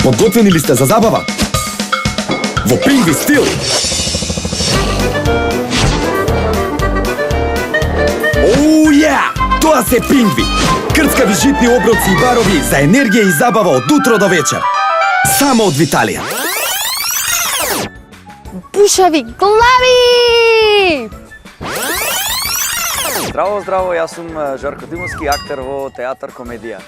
Подготвени ли сте за забава? Во Пингви стил! Оу, ја! Тоа се Пингви! Крцкави житни оброци и барови за енергија и забава од утро до вечер. Само од Виталија. Пушави глави! Здраво, здраво, јас сум Жарко Димовски, актер во театар комедија.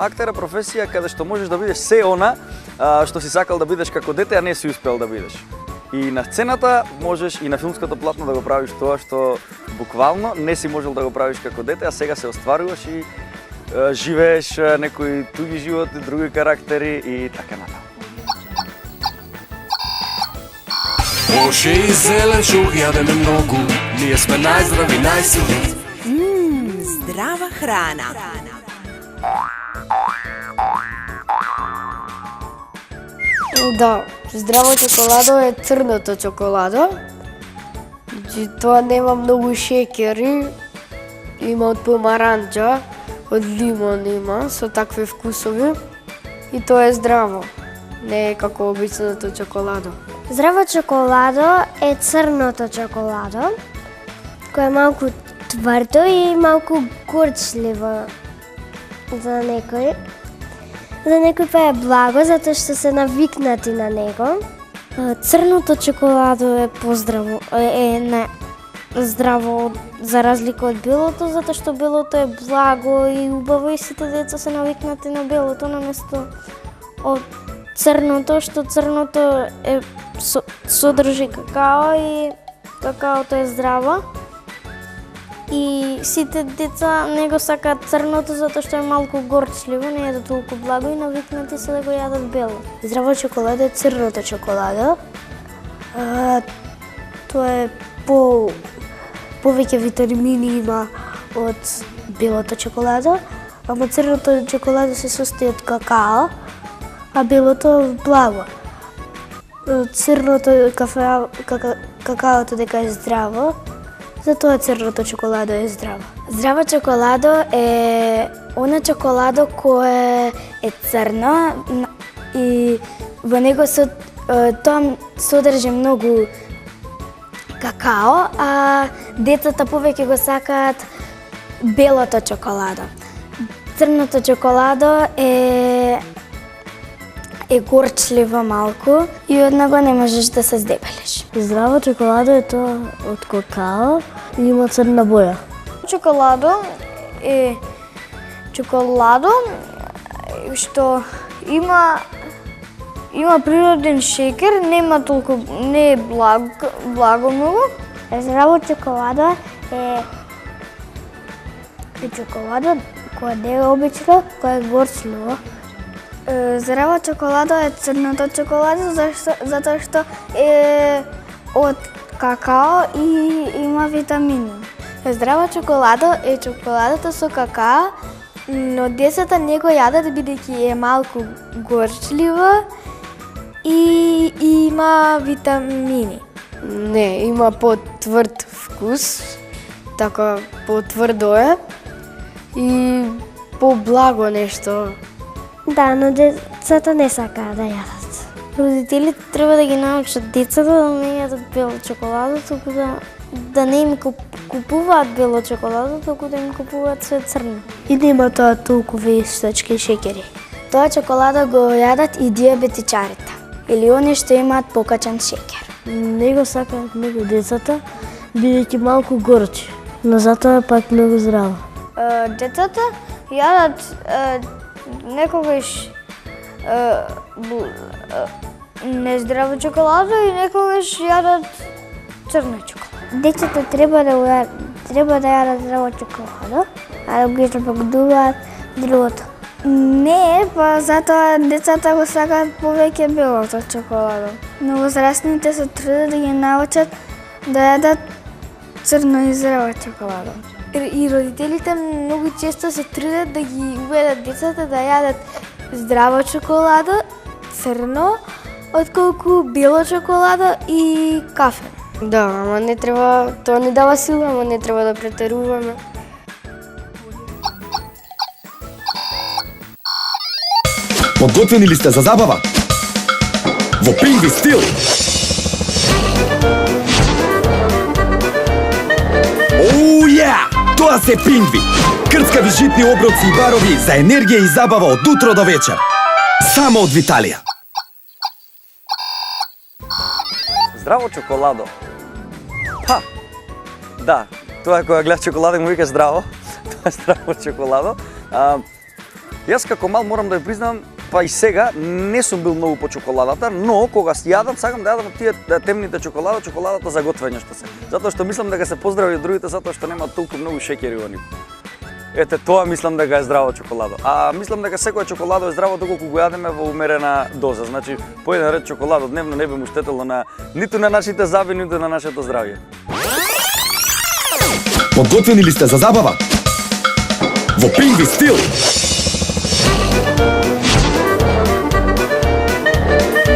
Актер е професија каде што можеш да бидеш се она што си сакал да бидеш како дете, а не си успел да бидеш. И на сцената можеш и на филмското платно да го правиш тоа што буквално не си можел да го правиш како дете, а сега се остваруваш и живееш некои туги живот, други карактери и така натаму. Оше и зелен шух јадеме многу, ние сме најздрави, најсилни. Здрава храна. Да, здраво чоколадо е црното чоколадо. Тоа нема многу шекери, има од помаранџа, од лимон има, со такви вкусови. И тоа е здраво, не е како обичното чоколадо. Здраво чоколадо е црното чоколадо, кое е малку тврдо и малку горчливо за некој. За некој па е благо, затоа што се навикнати на него. Црното чоколадо е поздраво, не здраво за разлика од белото, затоа што белото е благо и убаво и сите деца се навикнати на белото наместо од црното, што црното е содржи какао и какаото е здраво. И сите деца не го сакаат црното затоа што е малку горчливо, не е толку благо и навикнати се да го јадат бело. Здраво чоколадо е црното чоколадо. Тоа е повеќе витамини има од белото чоколадо, ама црното чоколадо се состои од какао, а белото благо. Црното какаото дека е здраво, затоа црното чоколадо е здраво. Здраво чоколадо е она чоколадо кое е црно и во него тоа содржи многу какао, а децата повеќе го сакаат белото чоколадо. Црното чоколадо е горчливо малку и од него не можеш да се здебелиш. Здраво чоколадо е тоа од какао и има црна боја. Чоколадо е чоколадо што има природен шекер, нема толку, не е благо многу. Здраво чоколадо е чоколадо кое не е обично, кое е горчливо. Здраво чоколадо е црното чоколадо затоа што е од какао и има витамини. Здраво чоколадо е чоколадото со какао, но децата не го јадат бидејќи е малку горчливо и има витамини. Не, има потврд вкус, така потврдо е и поблаго нешто. Да, но децата не сакаат да јадат. Родителите треба да ги научат децата да не јадат бело чоколадо, туку да не им купуваат бело чоколадо, туку да им купуваат све црно. И нема тоа толку вештачки шекери. Тоа чоколадо го јадат и диабетичарите или оние што имаат покачен шекер. Не го сакаат многу децата, бидејќи малку горчи, но затоа е пак многу здраво. Децата јадат некогаш нездраво чоколадо и некогаш јадат црно чоколадо. Децата треба да јадат здраво чоколадо, а да го израбогдуваат другото. Не, па затоа децата го сакаат повеќе белото чоколадо. Но возрастните се трудат да ги научат да јадат црно и здраво чоколадо. И родителите многу често се трудат да ги убедат децата да јадат здраво чоколадо, црно, отколку бело чоколадо и кафе. Да, ама не треба, тоа не дава сила, ама не треба да претеруваме. Подготвени ли сте за забава? Во пингви стил! Оу, ја! Тоа се пингви! Крцкави житни оброци и барови за енергија и забава од утро до вечер. Само од Виталија. Здраво чоколадо. Па, да, тоа е кога гледаш чоколада и му викаш здраво. Тоа е здраво чоколадо. Јас како мал морам да ја признам, па и сега не сум бил многу по чоколадата, но кога јадам, сакам да јадам од тие темните чоколадата за готвење што се. Затоа што мислам дека се поздрави од другите затоа што нема толку многу шеќери во нив. Ете тоа мислам дека е здраво чоколадо. А мислам дека секоја чоколадо е здраво доколку го јадеме во умерена доза. Значи, по еден ред чоколадо дневно не би му штетело ниту на нашите заби, ниту на нашето здравје. Подготвени ли сте за забава? Во пингви стил!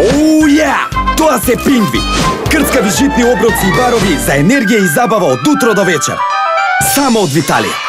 Оу, ја! Тоа се пингви! Крцкави житни оброци и барови за енергија и забава од утро до вечер. Само од Виталија.